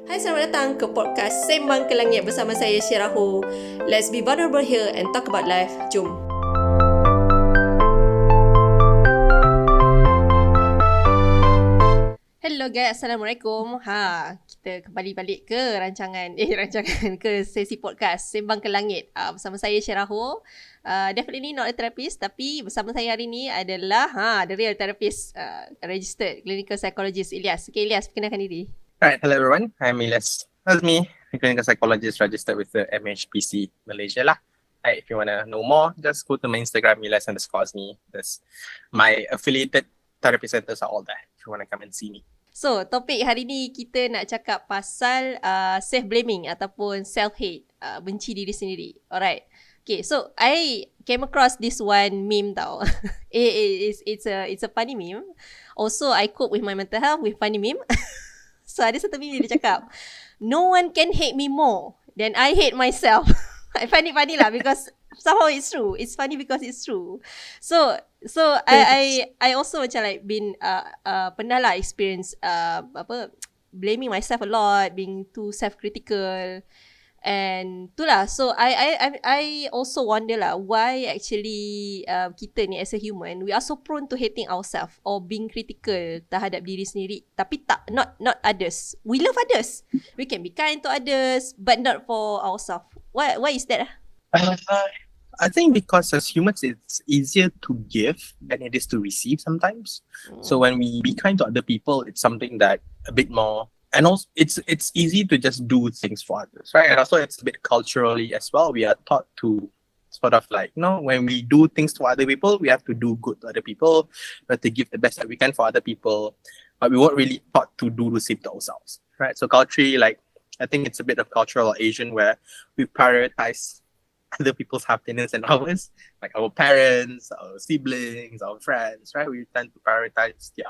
Hai, selamat datang ke podcast Sembang ke Langit bersama saya Syirahu. Let's be vulnerable here and talk about life. Jom. Hello guys, Assalamualaikum. Kita kembali balik ke rancangan ke sesi podcast Sembang ke Langit bersama saya Syirahu. Definitely not a therapist, tapi bersama saya hari ni adalah the real therapist, registered clinical psychologist Ilyas. Okay, Ilyas, perkenalkan diri. Alright, hello everyone. I'm Ilyas Azmi, a clinical psychologist registered with the MHPC Malaysia lah. Hey, if you want to know more, just go to my Instagram, Ilyas_Azmi. That's my affiliated therapy centers are all there if you want to come and see me. So, topik hari ni kita nak cakap pasal self-blaming ataupun self-hate, benci diri sendiri. Alright. Okay, so I came across this one meme tau. It's a funny meme. Also, I cope with my mental health with funny meme. So ada satu meme dia cakap, no one can hate me more than I hate myself. I find it funny lah because somehow it's true. It's funny because it's true. So I also macam like been pernah lah experience blaming myself a lot, being too self-critical. And itulah, so I also wonder lah why actually kita ni as a human, we are so prone to hating ourselves or being critical terhadap diri sendiri, tapi not others. We love others, we can be kind to others, but not for ourselves. Why is that? I think because as humans, it's easier to give than it is to receive sometimes. So when we be kind to other people, it's something that a bit more. And also, it's easy to just do things for others, right? And also, it's a bit culturally as well. We are taught to sort of like, when we do things to other people, we have to do good to other people. We have to give the best that we can for other people. But we weren't really taught to do the same to ourselves, right? So culturally, like, I think it's a bit of cultural Asian where we prioritize other people's happiness and ours, like our parents, our siblings, our friends, right? We tend to prioritize their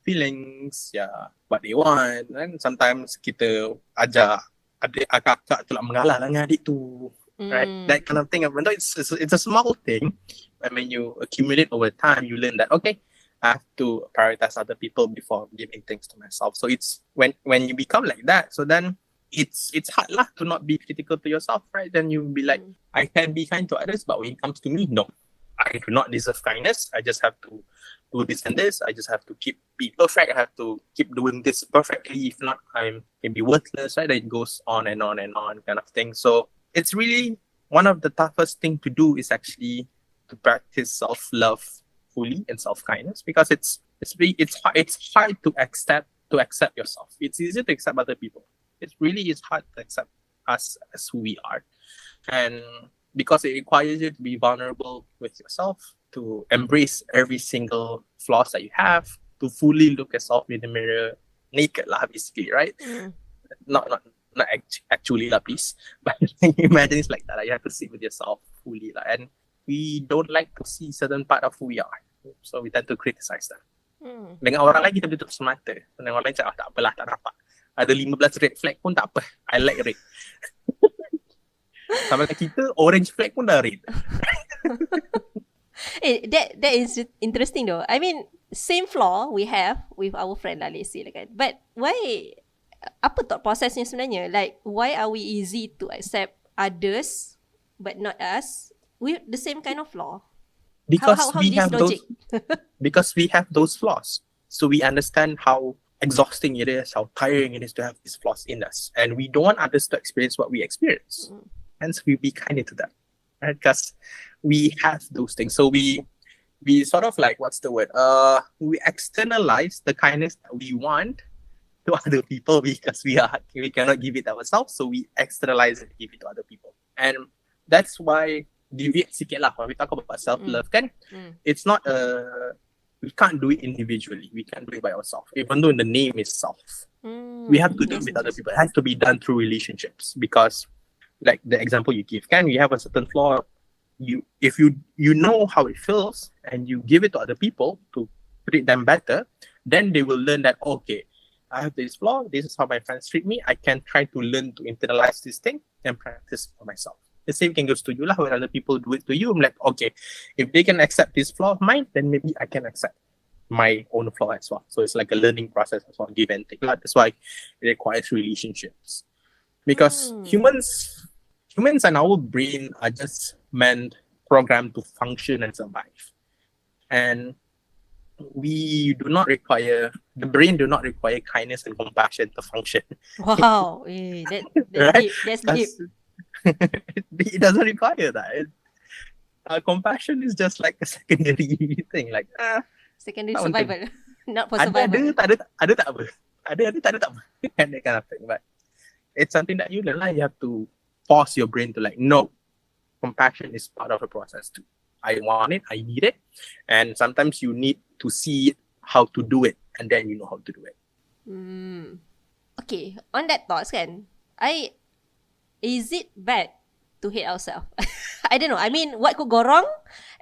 feelings, what they want. And sometimes kita ajar adik kakak tu lah mengalah dengan adik tu, right? That kind of thing. Even though it's a small thing, but when you accumulate over time, you learn that okay, I have to prioritize other people before giving things to myself. So it's when you become like that, so then it's hard lah to not be critical to yourself, right? Then you be like, I can be kind to others, but when it comes to me, no, I do not deserve kindness. I just have to do this and this. I just have to be perfect. I have to keep doing this perfectly. If not, I can be worthless, right? It goes on and on and on kind of thing. So it's really one of the toughest thing to do is actually to practice self-love fully and self-kindness, because it's hard to accept yourself. It's easy to accept other people. It really is hard to accept us as who we are. And because it requires you to be vulnerable with yourself, to embrace every single flaws that you have, to fully look yourself in the mirror naked lah, basically, right? Not actually lah, please. But imagine it's like that. You have to sit with yourself fully lah. And we don't like to see certain part of who we are. So we tend to criticize them. Dengan orang lain kita boleh tutup semata. Dengan orang lain cakap, tak apalah, tak dapat. Ada 15 red flag pun tak apa. I like red. Sama kita, orange flag pun dah red. That is interesting though. I mean, same flaw we have with our friend lah, let's say lah kan. But why, apa thought processnya sebenarnya? Like, why are we easy to accept others but not us with the same kind of flaw? Because how we this have logic? because we have those flaws. So we understand how exhausting it is, how tiring it is to have these flaws in us. And we don't want others to experience what we experience. Hence, we be kind to them, right? Because we have those things. So we sort of like, what's the word? We externalize the kindness that we want to other people because we cannot give it ourselves. So we externalize it, give it to other people. And that's why deviate sikit lah when we talk about self-love, kan? It's not we can't do it individually. We can't do it by ourselves. Even though the name is self. We have to do it with other people. It has to be done through relationships, because like the example you give, can we have a certain flaw? If you know how it feels and you give it to other people to treat them better, then they will learn that, okay, I have this flaw, this is how my friends treat me. I can try to learn to internalize this thing and practice for myself. The same thing goes to you lah. When other people do it to you, I'm like, okay, if they can accept this flaw of mine, then maybe I can accept my own flaw as well. So it's like a learning process as well, give and take. That's why it requires relationships. Because humans and our brain are just programmed to function and survive. And the brain do not require kindness and compassion to function. Wow. That's Right? deep. That's deep. It doesn't require that. Compassion is just like a secondary thing. Like, Secondary tak penting. survival. Not for ada, survival. ada tak apa. Ada, tak ada tak apa. And that kind of thing. But it's something that you learn. You have to force your brain to like, no, compassion is part of the process too. I want it, I need it. And sometimes you need to see how to do it. And then you know how to do it. Okay, on that thoughts kan, is it bad to hate ourselves? I don't know. I mean, what could go wrong,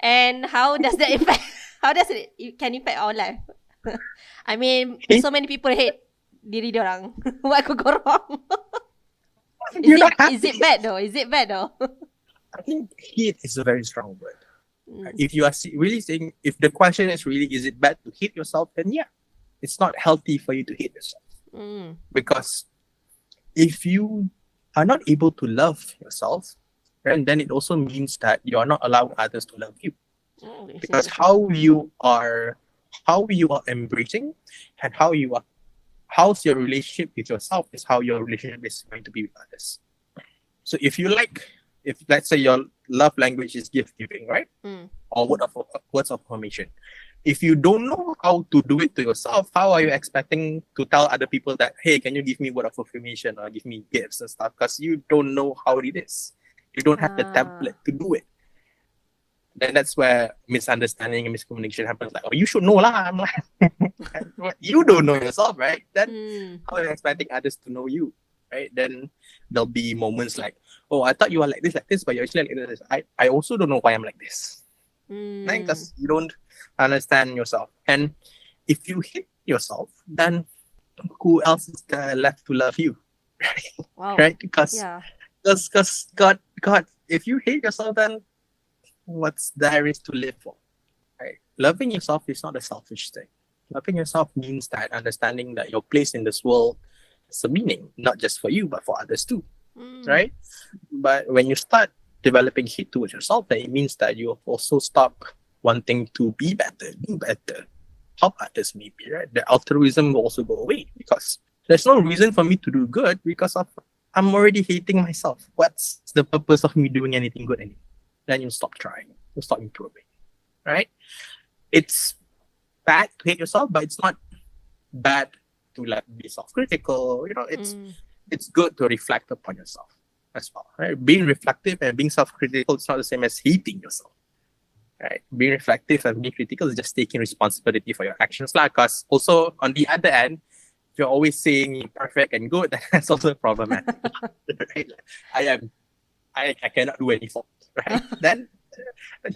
and how does that impact? How does it can impact our life? I mean, so many people hate diri diorang. What could go wrong? Is it bad though? Is it bad though? I think hate is a very strong word. If you are really saying, if the question is really, is it bad to hate yourself? Then yeah, it's not healthy for you to hate yourself. Because if you are not able to love yourself, and then it also means that you are not allowing others to love you. Because how you are embracing and how's your relationship with yourself is how your relationship is going to be with others. So if let's say your love language is gift giving, right? Or words of affirmation. If you don't know how to do it to yourself, how are you expecting to tell other people that, hey, can you give me word of affirmation or give me gifts and stuff? Because you don't know how it is. You don't have the template to do it. Then that's where misunderstanding and miscommunication happens. Like, oh, you should know lah. I'm like, you don't know yourself, right? Then how are you expecting others to know you, right? Then there'll be moments like, oh, I thought you were like this, but you're actually like this. I also don't know why I'm like this. Right? Because you don't understand yourself. And if you hate yourself, then who else is there left to love you? Wow. Right? Because God, if you hate yourself, then what's there is to live for, right? Loving yourself is not a selfish thing. Loving yourself means that understanding that your place in this world has a meaning, not just for you, but for others too, right? But when you start developing hate towards yourself, then it means that you also stop wanting to be better, do better, help others maybe, right? The altruism will also go away because there's no reason for me to do good because I'm already hating myself. What's the purpose of me doing anything good anymore? Then you stop trying, you stop improving, right? It's bad to hate yourself, but it's not bad to like be self-critical. You know, it's good to reflect upon yourself as well, right? Being reflective and being self-critical is not the same as hating yourself, right? Being reflective and being critical is just taking responsibility for your actions, lah. Because also on the other end, if you're always saying you're perfect and good, that's also problematic, right? I cannot do any fault, right? Then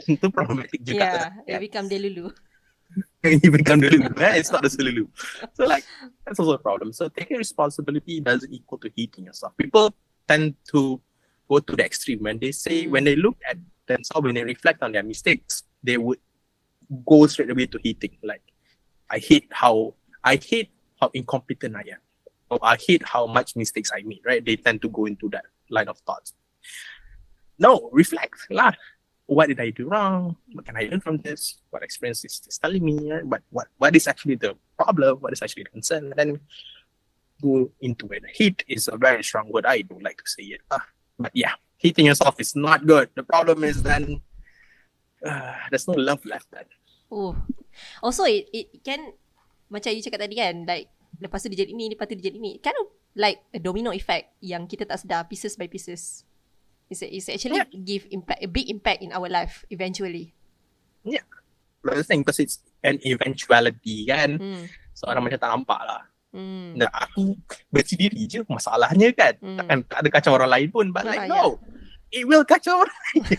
itu problematic juga. Yeah, you become delulu. You become delulu, right? It's not a delulu. So like that's also a problem. So taking responsibility doesn't equal to hating yourself. People tend to go to the extreme when they say when they look at themselves, when they reflect on their mistakes, they would go straight away to hating. Like I hate how incompetent I am. Or I hate how much mistakes I made, right? They tend to go into that line of thoughts. No, reflect lah. What did I do wrong? What can I learn from this? What experience is this telling me? Right? What is actually the problem? What is actually the concern? And then go into it. Hate is a very strong word. I don't like to say it. But yeah, hating yourself is not good. The problem is then there's no love left then. Oh. Also, it can, macam you cakap tadi kan, like lepas tu dia jadi ni, lepas tu dia jadi ni. Kind of like a domino effect yang kita tak sedar, pieces by pieces. It's actually give a big impact in our life eventually. Yeah. But the thing, because it's an eventuality kan. So orang macam tak nampak lah. Nah, aku benci diri je masalahnya kan. Takkan tak ada kacau orang lain pun. But like no, it will kacau orang lain.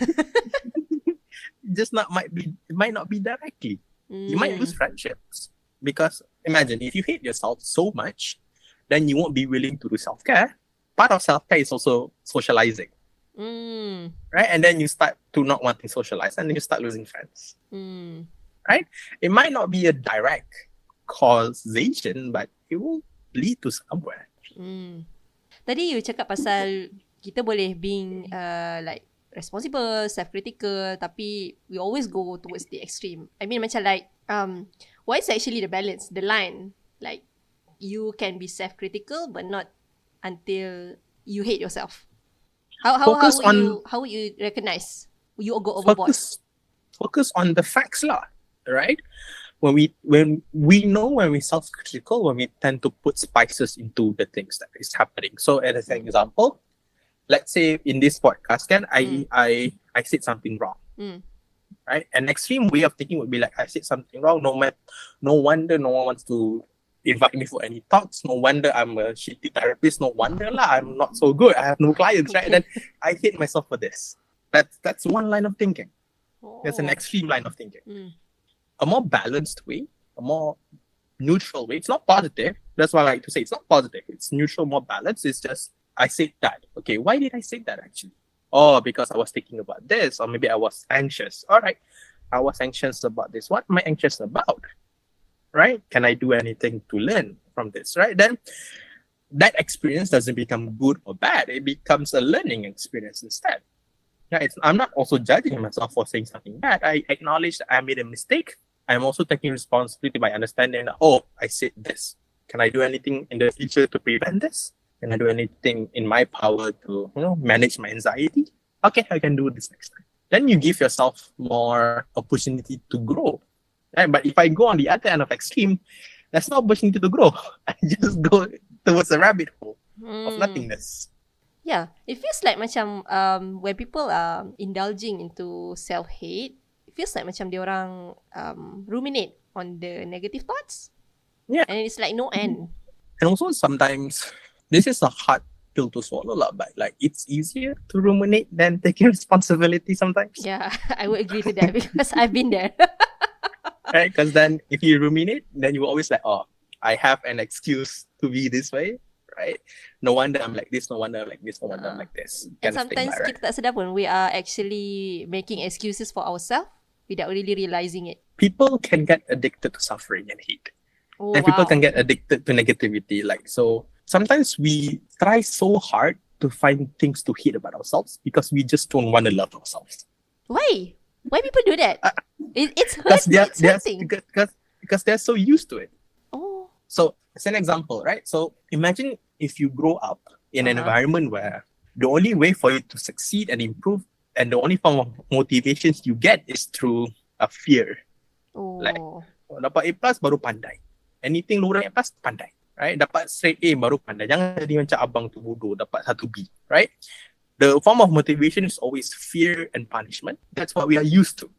It might not be directly. You might lose friendships. Because imagine if you hate yourself so much, then you won't be willing to do self-care. Part of self-care is also socializing. Right? And then you start to not want to socialize and then you start losing friends. right? It might not be a direct causation, but it will lead to somewhere. Tadi you cakap pasal kita boleh being like responsible, self-critical, tapi we always go towards the extreme. I mean macam like what is actually the balance, the line? Like you can be self-critical but not until you hate yourself. How would you recognize you go overboard? Focus on the facts lah, right? When we know when we're self-critical, when we tend to put spices into the things that is happening. So as an example, let's say in this podcast, I said something wrong, right? An extreme way of thinking would be like, I said something wrong. No wonder no one wants to invite me for any talks. No wonder I'm a shitty therapist. No wonder lah, I'm not so good. I have no clients, right? And then I hate myself for this. That's one line of thinking. That's an extreme line of thinking. A more balanced way, a more neutral way. It's not positive. That's why I like to say it's not positive. It's neutral, more balanced. It's just, I said that. Okay, why did I say that actually? Oh, because I was thinking about this, or maybe I was anxious. All right, I was anxious about this. What am I anxious about? Right? Can I do anything to learn from this? Right? Then that experience doesn't become good or bad. It becomes a learning experience instead. Yeah, I'm not also judging myself for saying something bad. I acknowledge that I made a mistake. I'm also taking responsibility by understanding that, oh, I said this. Can I do anything in the future to prevent this? Can I do anything in my power to, manage my anxiety? Okay, I can do this next time. Then you give yourself more opportunity to grow. Right? But if I go on the other end of extreme, there's no opportunity to grow. I just go towards a rabbit hole of nothingness. Yeah, it feels like macam when people are indulging into self-hate, it feels like macam dia orang ruminate on the negative thoughts. Yeah. And it's like no end. And also sometimes, this is a hard pill to swallow lah, but like it's easier to ruminate than taking responsibility sometimes. Yeah, I would agree to that because I've been there. Right? Because then if you ruminate, then you always like, oh, I have an excuse to be this way. Right? No wonder I'm like this, no wonder I'm like this, no wonder I'm like this. And sometimes kita tak sedar pun, we are actually making excuses for ourselves without really realizing it. People can get addicted to suffering and hate. And people can get addicted to negativity. Like, so sometimes we try so hard to find things to hate about ourselves because we just don't want to love ourselves. Why? Why people do that? It's hurting. Because they're so used to it. Oh. So, as an example, right? So, imagine if you grow up in an environment where the only way for you to succeed and improve and the only form of motivations you get is through a fear. Oh. Like, dapat A plus baru pandai. Anything lower than A plus, pandai. Right? Dapat straight A baru pandai. Jangan jadi macam abang tu bodoh, dapat 1B. Right? The form of motivation is always fear and punishment. That's what we are used to.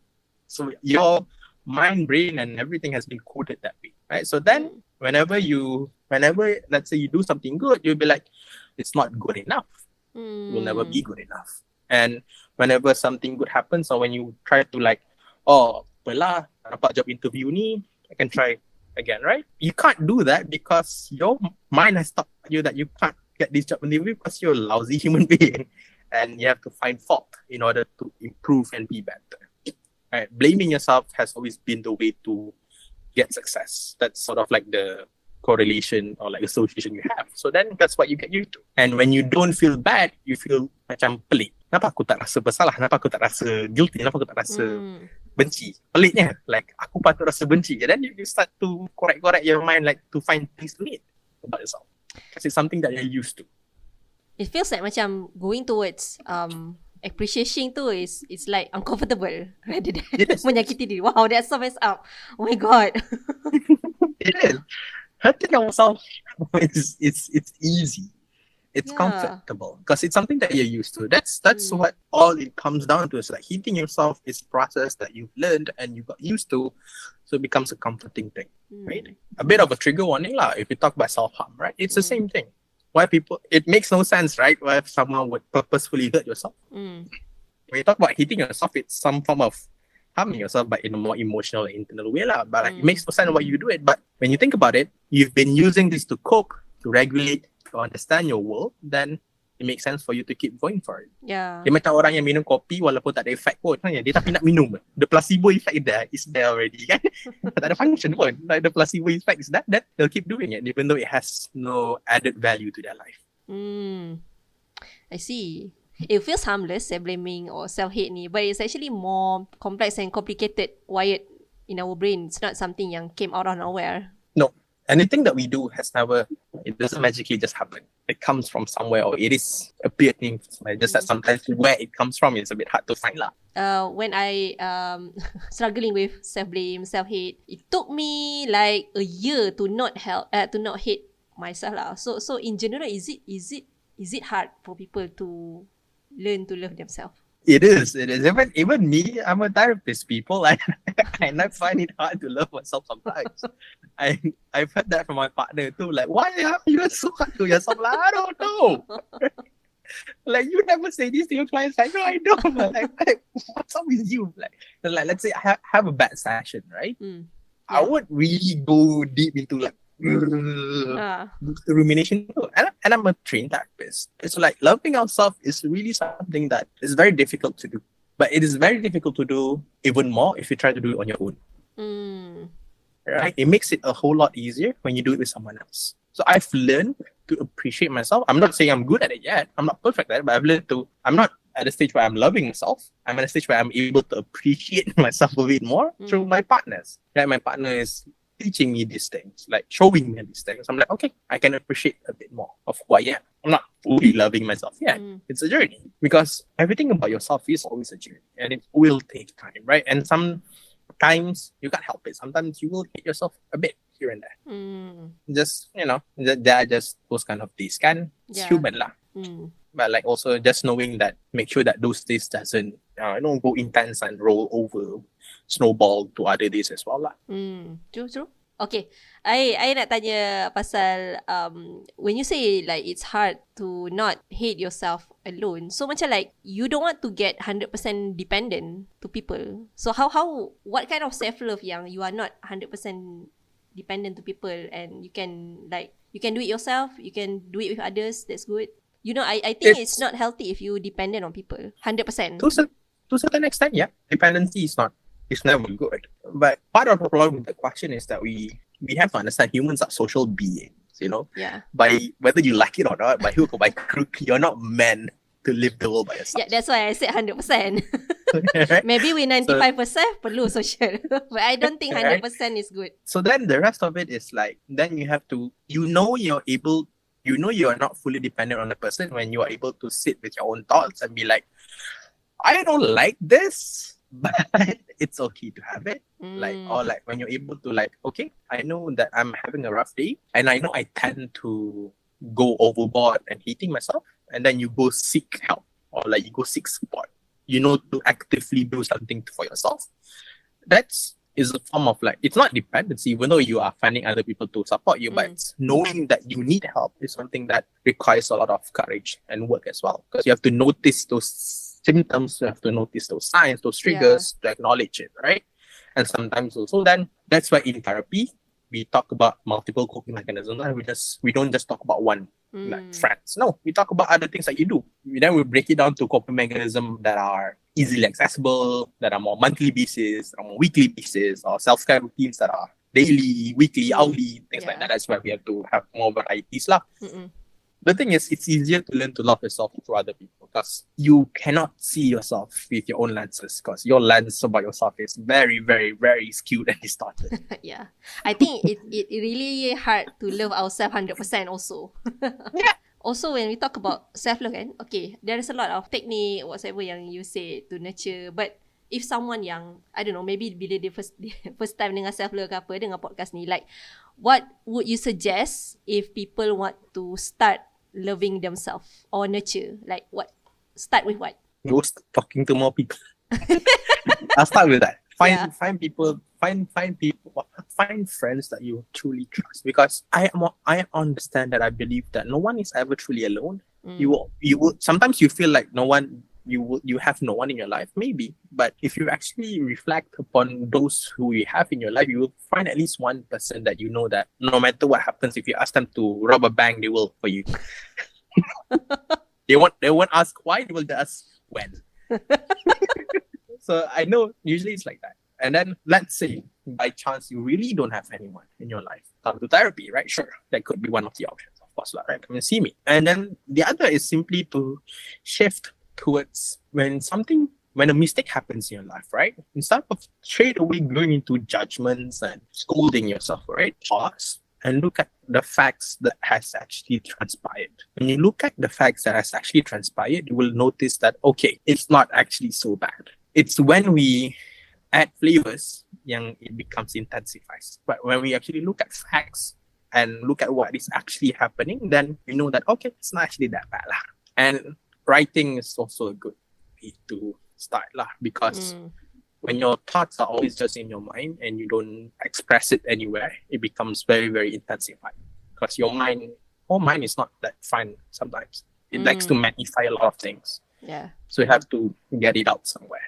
So your mind, brain, and everything has been coded that way. Right? So then, whenever let's say you do something good, you'll be like, it's not good enough. It will never be good enough. And whenever something good happens, or when you try to like, oh, apalah, dapat job interview ni, I can try again, right? You can't do that because your mind has taught you that you can't get this job interview because you're a lousy human being. And you have to find fault in order to improve and be better. Right? Blaming yourself has always been the way to get success. That's sort of like the correlation or like association you have. So then that's what you get used to. And when you don't feel bad, you feel macam pelik. Kenapa aku tak rasa bersalah? Kenapa aku tak rasa guilty? Kenapa aku tak rasa benci? Peliknya. Like, aku patut rasa benci. And then you start to correct your mind, like to find things to hate about yourself. Because it's something that you're used to. It feels like macam going towards appreciation tu is like uncomfortable rather than menyakiti diri. Wow, that's so messed up. Oh my god. It is. Hurting ourselves it's easy. It's comfortable because it's something that you're used to. That's what all it comes down to. Is like hitting yourself is a process that you've learned and you got used to, so it becomes a comforting thing, right? A bit of a trigger warning lah. If you talk about self-harm, right? It's the same thing. Why people? It makes no sense, right? Why someone would purposefully hurt yourself? When you talk about hitting yourself, it's some form of harming yourself, but in a more emotional and internal way lah. But like, it makes no sense why you do it. But when you think about it, you've been using this to cope, to regulate, to understand your world. Then it makes sense for you to keep going for it. Yeah. Dia macam orang yang minum kopi walaupun tak ada effect pun. Dia tapi nak minum. The placebo effect is there already kan. Tak ada function pun. Like the placebo effect is that they'll keep doing it even though it has no added value to their life. I see. It feels harmless, self-blaming or self-hate ni, but it's actually more complex and complicated wired in our brain. It's not something yang came out of nowhere. No. Anything that we do it doesn't magically just happen. It comes from somewhere, or it is appearing from somewhere. Just that sometimes where it comes from is a bit hard to find lah. When I struggling with self-blame, self-hate, it took me like a year to not hate myself lah. So in general, is it hard for people to learn to love themselves? It is. Even me, I'm a therapist, people. I find it hard to love myself sometimes. I've heard that from my partner too. Like, why are you so hard to yourself? Like, I don't know. Like, you never say this to your clients. Like, no, I don't. Like, what's up with you? Like let's say I have a bad session, right? I would really go deep into like rumination, and I'm a trained therapist. It's like loving ourselves is really something that is very difficult to do, but it is very difficult to do even more if you try to do it on your own. Right? It makes it a whole lot easier when you do it with someone else. So I've learned to appreciate myself. I'm not saying I'm good at it yet. I'm not perfect at it, but I've learned to. I'm not at a stage where I'm loving myself. I'm at a stage where I'm able to appreciate myself a bit more through my partners. Right? My partner is teaching me these things, like showing me these things. I'm like, okay, I can appreciate a bit more of who I am. I'm not fully loving myself yet. It's a journey, because everything about yourself is always a journey, and it will take time, right? And sometimes you can't help it. Sometimes you will hate yourself a bit here and there. Just, there are just those kind of days, kan? It's human lah. But like also just knowing that, make sure that those days doesn't go intense and roll over, snowball to other days as well lah. True. Okay, I nak tanya pasal when you say like it's hard to not hate yourself alone. So macam like you don't want to get 100% dependent to people. So how what kind of self-love yang you are not 100% dependent to people, and you can do it yourself, you can do it with others. That's good. I think it's not healthy if you dependent on people 100%. To a certain extent, yeah. Dependency is never good. But part of the problem with the question is that we have to understand humans are social beings, Yeah. By whether you like it or not, by hook or by crook, you're not meant to live the world by yourself. Yeah, that's why I said 100%. Maybe we 95% perlu social. But I don't think 100% is good. So then the rest of it is like, then you have to, you're not fully dependent on the person when you are able to sit with your own thoughts and be like, I don't like this, but it's okay to have it. Or when you're able to okay, I know that I'm having a rough day, and I know I tend to go overboard and hating myself, and then you go seek help, or you go seek support, to actively do something for yourself. Is a form of it's not dependency, even though you are finding other people to support you, but it's knowing that you need help is something that requires a lot of courage and work as well, because you have to notice those symptoms, you have to notice those signs, those triggers, to acknowledge it, right? And sometimes also then that's why in therapy we talk about multiple coping mechanisms, and we don't just talk about one, like friends. No, we talk about other things that you do. Then we break it down to coping mechanisms that are easily accessible, that are more monthly basis, or more weekly basis, or self-care routines that are daily, weekly, hourly, things like that. That's why we have to have more varieties lah. The thing is, it's easier to learn to love yourself through other people, because you cannot see yourself with your own lenses, because your lens about yourself is very, very, very skewed and distorted. Yeah. I think it really hard to love ourselves 100% also. Yeah. Also, when we talk about self-love, okay, there is a lot of technique, whatever yang you say to nurture. But if someone yang, I don't know, maybe bila dia first time dengar self-love ke apa, dengar podcast ni, like, what would you suggest if people want to start loving themselves or nurture? Like, what? Start with what? Go talking to more people. I'll start with that. Find people, find friends that you truly trust. Because I understand that I believe that no one is ever truly alone. You will sometimes you feel like you have no one in your life, maybe. But if you actually reflect upon those who you have in your life, you will find at least one person that you know that no matter what happens, if you ask them to rob a bank, they will for you. They won't ask why, they will ask when. So I know usually it's like that. And then let's say by chance you really don't have anyone in your life. Come to therapy, right? Sure. That could be one of the options, of course, right? Come and see me. And then the other is simply to shift towards when a mistake happens in your life, right? Instead of straight away going into judgments and scolding yourself, right? Pause and look at the facts that has actually transpired. When you look at the facts that has actually transpired, you will notice that, okay, it's not actually so bad. It's when we add flavors, yang it becomes intensifies. But when we actually look at facts and look at what is actually happening, then we know that, okay, it's not actually that bad lah. And writing is also a good way to start lah, because when your thoughts are always just in your mind and you don't express it anywhere, it becomes very, very intensified. Because your mind is not that fun sometimes. It likes to magnify a lot of things. Yeah. So you have to get it out somewhere.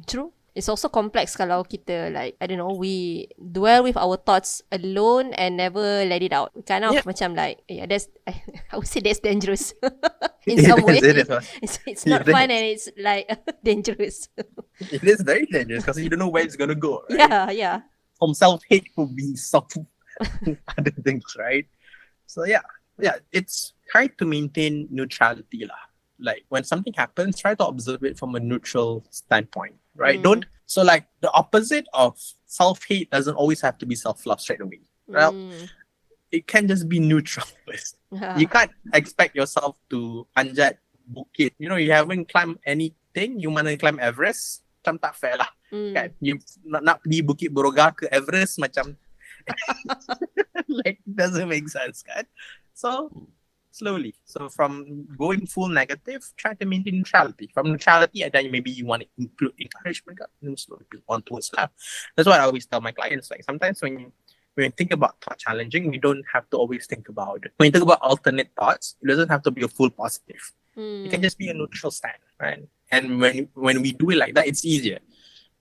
True. It's also complex kalau kita like, I don't know, we dwell with our thoughts alone and never let it out. Kind of macam like, that's, I would say that's dangerous. In some way. It's not fun and it's like dangerous. It is very dangerous because you don't know where it's going to go, right? Yeah. From self-hate to be other things, right? So yeah, it's hard to maintain neutrality lah. Like when something happens, try to observe it from a neutral standpoint, right? So like the opposite of self-hate doesn't always have to be self-love straight away. Well, it can just be neutral. You can't expect yourself to panjat bukit. You know, you haven't climbed anything, you want to climb Everest, macam tak fair lah. Kan? You nak pergi Bukit Boroga ke Everest macam like doesn't make sense, kan? So slowly. So from going full negative, try to maintain neutrality. From neutrality, and then maybe you want to include encouragement, slowly on towards love. That's what I always tell my clients. Like sometimes when you think about thought challenging, we don't have to always think about it. When you think about alternate thoughts, it doesn't have to be a full positive. It can just be a neutral stand, right? And when we do it like that, it's easier.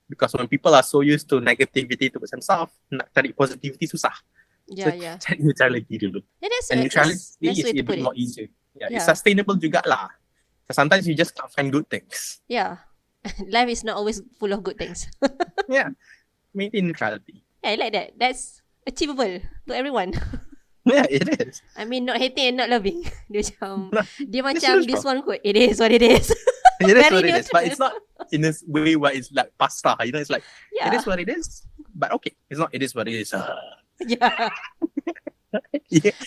Because when people are so used to negativity towards themselves, nak cari positivity susah. Yeah. Cari neutrality dulu. And neutrality is a bit more easier. Yeah, it's sustainable juga lah. Sometimes you just can't find good things. Yeah. Life is not always full of good things. Yeah. Maintain neutrality. Yeah, I like that. That's achievable to everyone. Yeah, it is. I mean, not hating and not loving. Dia macam this one quote. It is what it is. It is what it is. But it's not in this way where it's like pasta. You know, it's like, it is what it is. But okay, it's not, it is what it is. Yeah.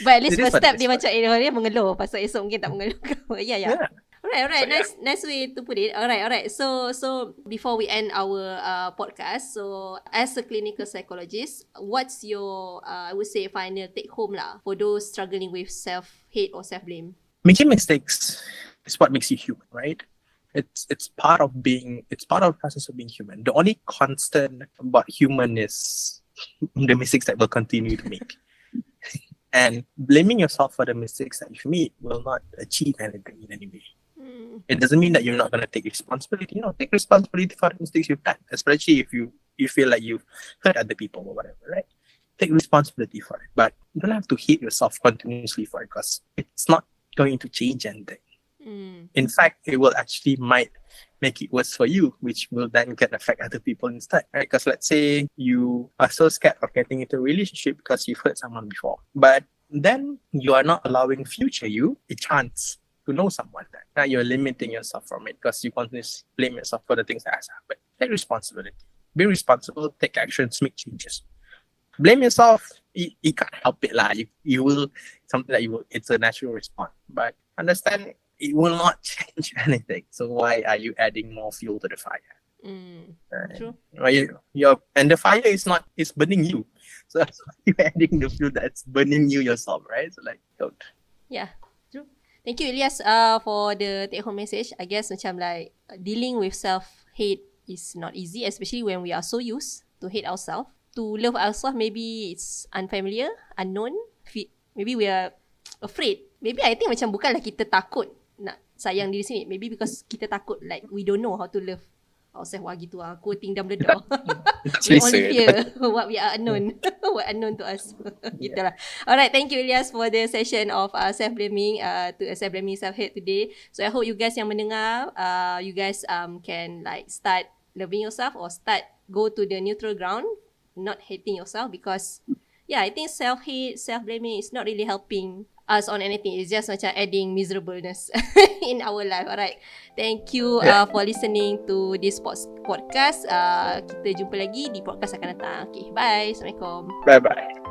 But at least first step dia macam dia mengeluh. Pasal esok mungkin tak mengeluh. Yeah. Alright. So, nice way to put it. Alright. So before we end our podcast, so as a clinical psychologist, what's your I would say final take home lah for those struggling with self-hate or self-blame? Making mistakes is what makes you human, right? It's part of the process of being human. The only constant about human is the mistakes that we'll continue to make. And blaming yourself for the mistakes that you make will not achieve anything in any way. It doesn't mean that you're not going to take responsibility. Take responsibility for the mistakes you've done, especially if you feel like you've hurt other people or whatever, right? Take responsibility for it. But you don't have to hate yourself continuously for it because it's not going to change anything. In fact, it will actually might make it worse for you, which will then affect other people instead, right? Because let's say you are so scared of getting into a relationship because you've hurt someone before, but then you are not allowing future you a chance to know someone. Now you're limiting yourself from it because you continuously blame yourself for the things that has happened. Take responsibility. Be responsible. Take actions. Make changes. Blame yourself. You can't help it lah. You will something that it's a natural response. But understand it will not change anything. So why are you adding more fuel to the fire? True. And the fire is burning you. So that's why you're adding the fuel that's burning you yourself, right? So like, don't. Yeah, true. Thank you, Ilyas, for the take-home message. I guess macam like dealing with self-hate is not easy, especially when we are so used to hate ourselves. To love ourselves, maybe it's unfamiliar, unknown. Maybe we are afraid. Maybe I think macam bukanlah kita takut nak sayang diri sendiri. Maybe because kita takut like we don't know how to love ourselves. Wah gitu lah, quoting Dumbledore. That's We what only I said. fear what we are unknown. What unknown to us. Gitulah. Alright, thank you Ilyas for the session of self-blaming, self-blaming, self-hate today. So I hope you guys yang mendengar, you guys can like start loving yourself or start go to the neutral ground, not hating yourself, because I think self-hate, self-blaming is not really helping us on anything. It's just macam adding miserableness in our life. Alright, thank you for listening to this podcast. Kita jumpa lagi di podcast akan datang. Okay, bye. Assalamualaikum. Bye bye.